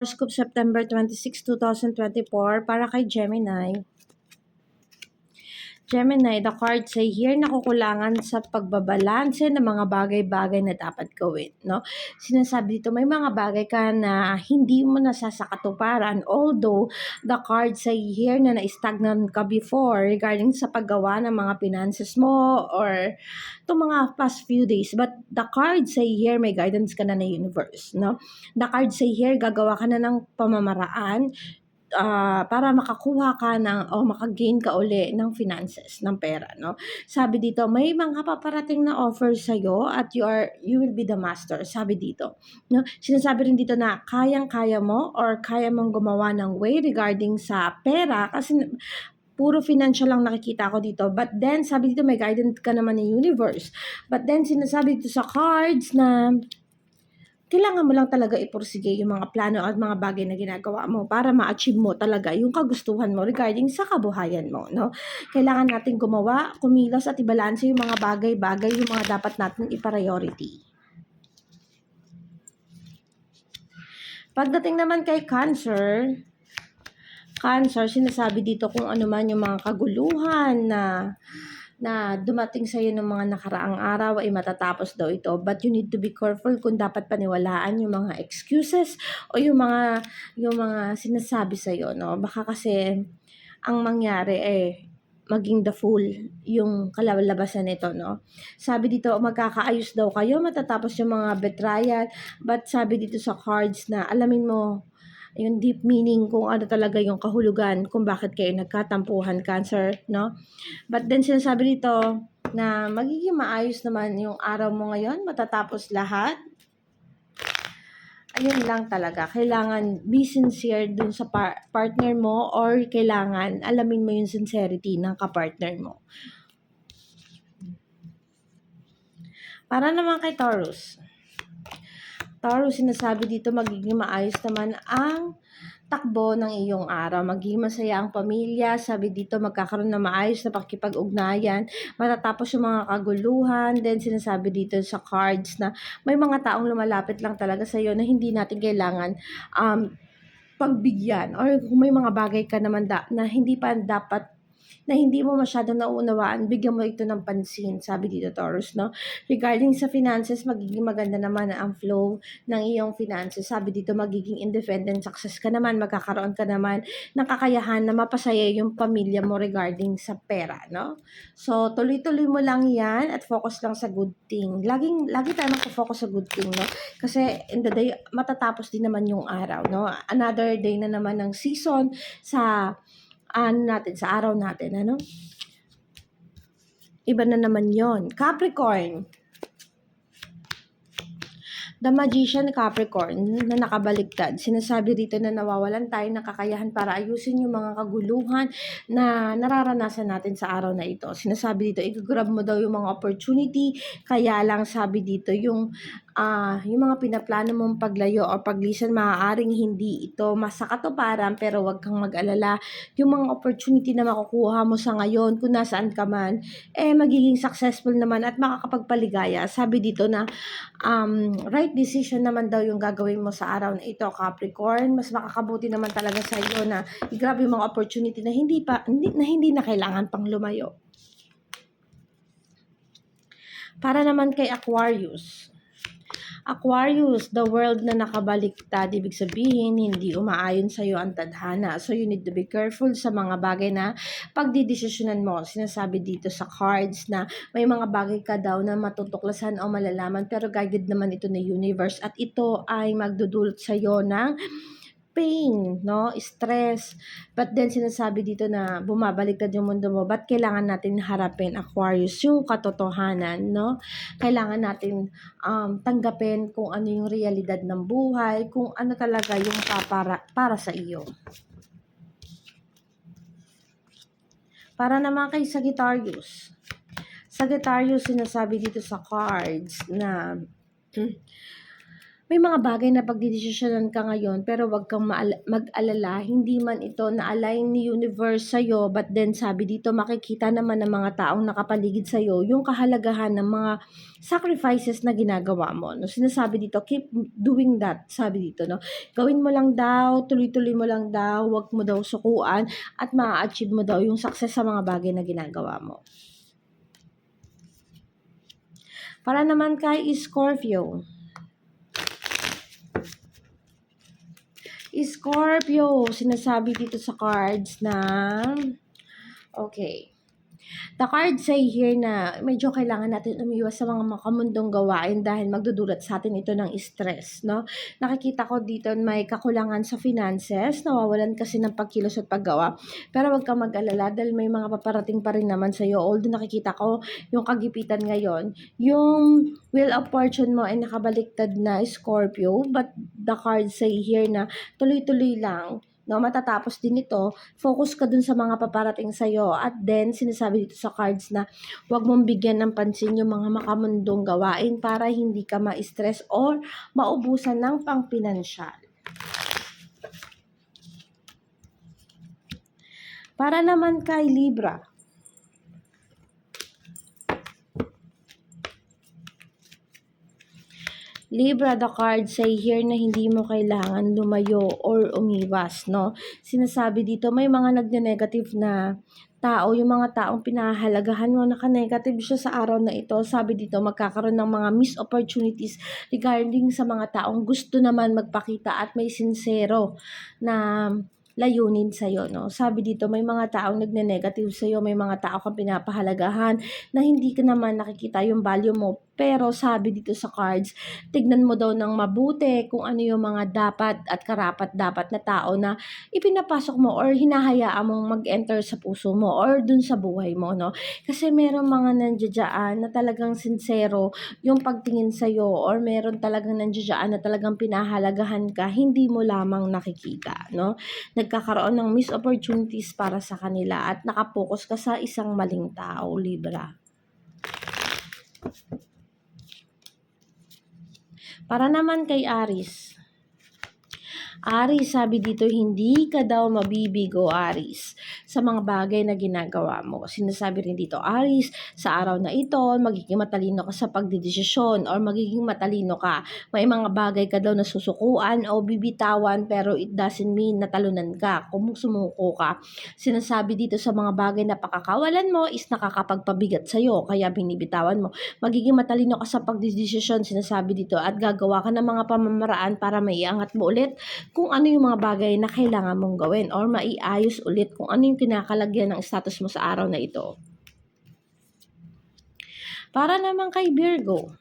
Horoscope September 26, 2024 para kay Gemini. Gemini, the card say here nakukulangan sa pagbabalanse ng mga bagay-bagay na dapat gawin, no? Sinasabi dito may mga bagay ka na hindi mo nasasakatuparan, although the card say here na na-stagnant ka before regarding sa paggawa ng mga finances mo or itong mga past few days. But the card say here may guidance ka na ng universe, no? The card say here gagawa ka na ng pamamaraan para makakuha ka o maka-gain ka uli ng finances, ng pera, no? Sabi dito, may mga paparating na offer sa'yo at you will be the master, sabi dito. No? Sinasabi rin dito na kayang-kaya mo or kaya mong gumawa ng way regarding sa pera kasi puro financial lang nakikita ko dito. But then, sabi dito, may guidance ka naman ng universe. But then, sinasabi dito sa cards na kailangan mo lang talaga ipursige yung mga plano at mga bagay na ginagawa mo para ma-achieve mo talaga yung kagustuhan mo regarding sa kabuhayan mo, no? Kailangan natin gumawa, kumilos at ibalanse yung mga bagay-bagay, yung mga dapat natin i-priority. Pagdating naman kay Cancer, sinasabi dito kung ano man yung mga kaguluhan na dumating sa iyo ng mga nakaraang araw ay matatapos daw ito. But you need to be careful kung dapat paniwalaan yung mga excuses o yung mga sinasabi sa iyo, no? Baka kasi ang mangyari maging the fool yung kalalabasan nito, no? Sabi dito, magkakaayos daw kayo matatapos yung mga betrayal. But sabi dito sa cards na alamin mo yung deep meaning kung ano talaga yung kahulugan kung bakit kayo nagkatampuhan, Cancer, no? But then sinasabi dito na magiging maayos naman yung araw mo ngayon, matatapos lahat. Ayun lang talaga, kailangan be sincere dun sa partner mo or kailangan alamin mo yung sincerity ng kapartner mo. Para naman kay Taurus, sinasabi dito magiging maayos naman ang takbo ng iyong araw. Magiging masaya ang pamilya. Sabi dito magkakaroon na maayos na pakikipag-ugnayan. Matatapos yung mga kaguluhan. Then sinasabi dito sa cards na may mga taong lumalapit lang talaga sa iyo na hindi natin kailangan pagbigyan. Or kung may mga bagay ka naman na hindi pa dapat na hindi mo masyadong nauunawaan, bigyan mo ito ng pansin, sabi dito Taurus, no? Regarding sa finances, magiging maganda naman ang flow ng iyong finances. Sabi dito, magiging independent success ka naman, magkakaroon ka naman ng kakayahan na mapasaya yung pamilya mo regarding sa pera, no? So, tuloy-tuloy mo lang yan at focus lang sa good thing. Lagi tayo mag-focus sa good thing, no? Kasi in the day, matatapos din naman yung araw, no? Another day na naman ng season sa sa araw natin, ano? Iba na naman yon. Capricorn. The Magician Capricorn na nakabaliktad. Sinasabi rito na nawawalan tayo ng kakayahan para ayusin yung mga kaguluhan na nararanasan natin sa araw na ito. Sinasabi dito, i-grab mo daw yung mga opportunity, kaya lang sabi dito yung mga pinaplano mong paglayo o paglisan, maaaring hindi ito masakatuparan pero wag kang mag-alala. Yung mga opportunity na makukuha mo sa ngayon, kung nasaan ka man, magiging successful naman at makakapagpaligaya. Sabi dito na right decision naman daw yung gagawin mo sa araw na ito, Capricorn. Mas makakabuti naman talaga sa iyo na i-grab yung mga opportunity na hindi na kailangan pang lumayo. Para naman kay Aquarius, the world na nakabaliktad, ibig sabihin, hindi umaayon sa iyo ang tadhana. So, you need to be careful sa mga bagay na pagdidesisyonan mo. Sinasabi dito sa cards na may mga bagay ka daw na matutuklasan o malalaman, pero guided naman ito ng universe. At ito ay magdudulot sa iyo ng pain, no? Stress. But then sinasabi dito na bumabaliktad yung mundo mo. Ba't kailangan natin harapin, Aquarius, yung katotohanan, no? Kailangan natin tanggapin kung ano yung realidad ng buhay, kung ano talaga yung para sa iyo. Para naman kay Sagittarius. Sinasabi dito sa cards na may mga bagay na pagdedesisyonan ka ngayon pero wag kang mag-alala, hindi man ito na-align ni universe sa'yo, but then sabi dito makikita naman ng mga taong nakapaligid sa'yo yung kahalagahan ng mga sacrifices na ginagawa mo. No? Sinasabi dito, keep doing that, sabi dito. No? Gawin mo lang daw, tuloy-tuloy mo lang daw, wag mo daw sukuan at ma-achieve mo daw yung success sa mga bagay na ginagawa mo. Para naman kay Scorpio. Scorpio, sinasabi dito sa cards na, okay, the cards say here na medyo kailangan natin umiwas sa mga makamundong gawain dahil magdudulot sa atin ito ng stress, no? Nakikita ko dito may kakulangan sa finances, nawawalan kasi ng pagkilos at paggawa. Pero wag kang mag-alala dahil may mga paparating pa rin naman sa iyo. Although nakikita ko yung kagipitan ngayon, yung wheel of fortune mo ay nakabaliktad na Scorpio, but the cards say here na tuloy-tuloy lang. No, matatapos din ito, focus ka dun sa mga paparating sa'yo. At then, sinasabi dito sa cards na huwag mong bigyan ng pansin yung mga makamundong gawain para hindi ka ma-stress or maubusan ng pangpinansyal. Para naman kay Libra. Libra, the cards say here na hindi mo kailangan lumayo or umiwas, no? Sinasabi dito, may mga nagne-negative na tao, yung mga taong pinahahalagahan mo, naka-negative siya sa araw na ito. Sabi dito, magkakaroon ng mga missed opportunities regarding sa mga taong gusto naman magpakita at may sincero na layunin sa'yo, no? Sabi dito, may mga taong nagne-negative sa'yo, may mga tao kang pinapahalagahan na hindi ka naman nakikita yung value mo. Pero sabi dito sa cards, tignan mo daw ng mabuti kung ano yung mga dapat at karapat-dapat na tao na ipinapasok mo or hinahayaan mong mag-enter sa puso mo or dun sa buhay mo, no? Kasi meron mga nandiyadyaan na talagang sincero yung pagtingin sa'yo or meron talagang nandiyadyaan na talagang pinahalagahan ka, hindi mo lamang nakikita, no? Nagkakaroon ng missed opportunities para sa kanila at nakapokus ka sa isang maling tao, Libra. Para naman kay Aries. Aries, sabi dito, hindi ka daw mabibigo, Aries, sa mga bagay na ginagawa mo. Sinasabi rin dito, Aries, sa araw na ito, magiging matalino ka sa pagdidesisyon or magiging matalino ka. May mga bagay ka daw na susukuan o bibitawan pero it doesn't mean natalunan ka kung sumuko ka. Sinasabi dito sa mga bagay na pakakawalan mo is nakakapagpabigat sa'yo, kaya binibitawan mo. Magiging matalino ka sa pagdidesisyon, sinasabi dito, at gagawa ka ng mga pamamaraan para maiangat mo ulit kung ano yung mga bagay na kailangan mong gawin or maiayos ulit kung ano yung kinakalagyan ng status mo sa araw na ito. Para naman kay Virgo.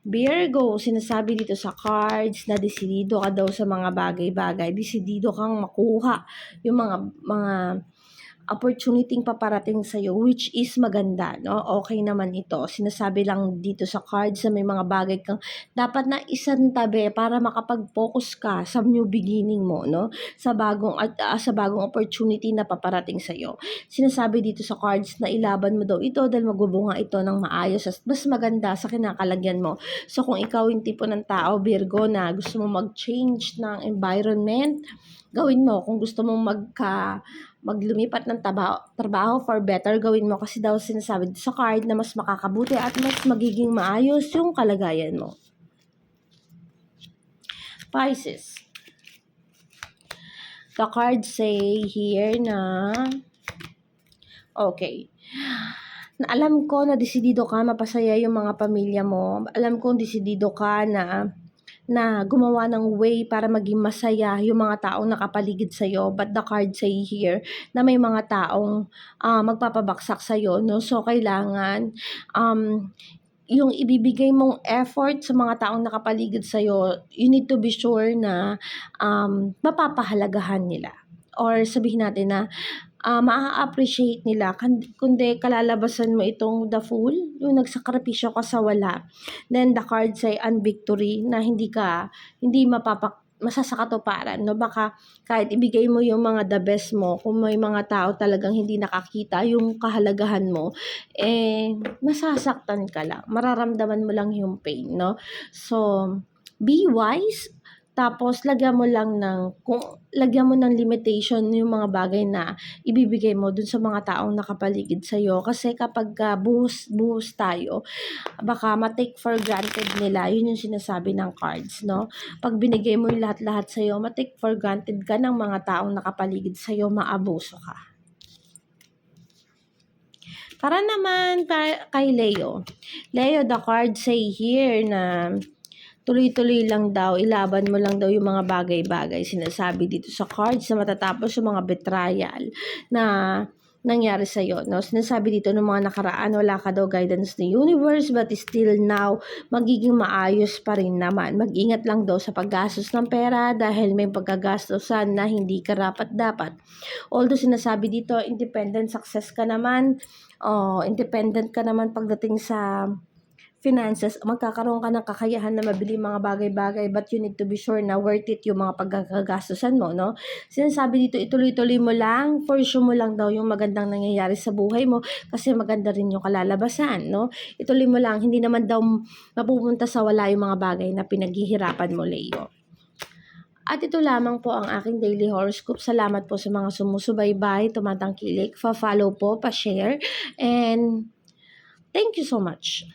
Virgo, sinasabi dito sa cards na desidido ka daw sa mga bagay-bagay. Desidido kang makuha yung mga opportunity paparating sa'yo, which is maganda, no? Okay naman ito. Sinasabi lang dito sa cards na may mga bagay kang dapat na isantabi para makapag-focus ka sa new beginning mo, no? Sa bagong opportunity na paparating sa'yo. Sinasabi dito sa cards na ilaban mo daw ito dahil magbubunga ito ng maayos at mas maganda sa kinakalagyan mo. So kung ikaw yung tipo ng tao, Virgo, na gusto mo mag-change ng environment, gawin mo. Kung gusto mong maglumipat ng trabaho for better, gawin mo kasi daw sinasabi sa card na mas makakabuti at mas magiging maayos yung kalagayan mo. Pisces. The cards say here na okay. Alam ko na desidido ka mapasaya yung mga pamilya mo. Alam ko desidido ka na gumawa ng way para maging masaya yung mga taong nakapaligid sa'yo. But the card say here na may mga taong magpapabaksak sa'yo, no? So, kailangan yung ibibigay mong effort sa mga taong nakapaligid sa'yo, you need to be sure na mapapahalagahan nila. Or sabihin natin na maa-appreciate nila, kundi kalalabasan mo itong the fool, yung nagsakripisyo ka sa wala. Then the cards say victory na hindi masasakatuparan, no? Baka kahit ibigay mo yung mga the best mo, kung may mga tao talagang hindi nakakita yung kahalagahan mo, masasaktan ka lang, mararamdaman mo lang yung pain, no? So be wise, tapos lagyan mo ng limitation yung mga bagay na ibibigay mo dun sa mga taong nakapaligid sa'yo. Kasi kapag buhos tayo, baka ma-take for granted nila. Yun yung sinasabi ng cards, no? Pag binigay mo yung lahat-lahat sa'yo, ma-take for granted ka ng mga taong nakapaligid sa'yo, maabuso ka. Para naman kay Leo. Leo, the cards say here na tuloy-tuloy lang daw, ilaban mo lang daw yung mga bagay-bagay. Sinasabi dito sa cards na matatapos yung mga betrayal na nangyari sa'yo. No? Sinasabi dito ng mga nakaraan, wala ka daw guidance ng universe, but still now, magiging maayos pa rin naman. Mag-ingat lang daw sa paggastos ng pera dahil may pagkagastosan na hindi karapat-dapat. Although sinasabi dito, independent success ka naman, independent ka naman pagdating sa finances, magkakaroon ka ng kakayahan na mabili mga bagay-bagay, but you need to be sure na worth it yung mga pagkakagastusan mo, no? Sinasabi dito, ituloy-tuloy mo lang, pursue mo lang daw yung magandang nangyayari sa buhay mo kasi maganda rin yung kalalabasan, no? Ituloy mo lang, hindi naman daw mapupunta sa wala yung mga bagay na pinaghihirapan mo, Leo. At ito lamang po ang aking daily horoscope. Salamat po sa mga sumusubaybay, tumatangkilik, fa-follow po, pa-share, and thank you so much.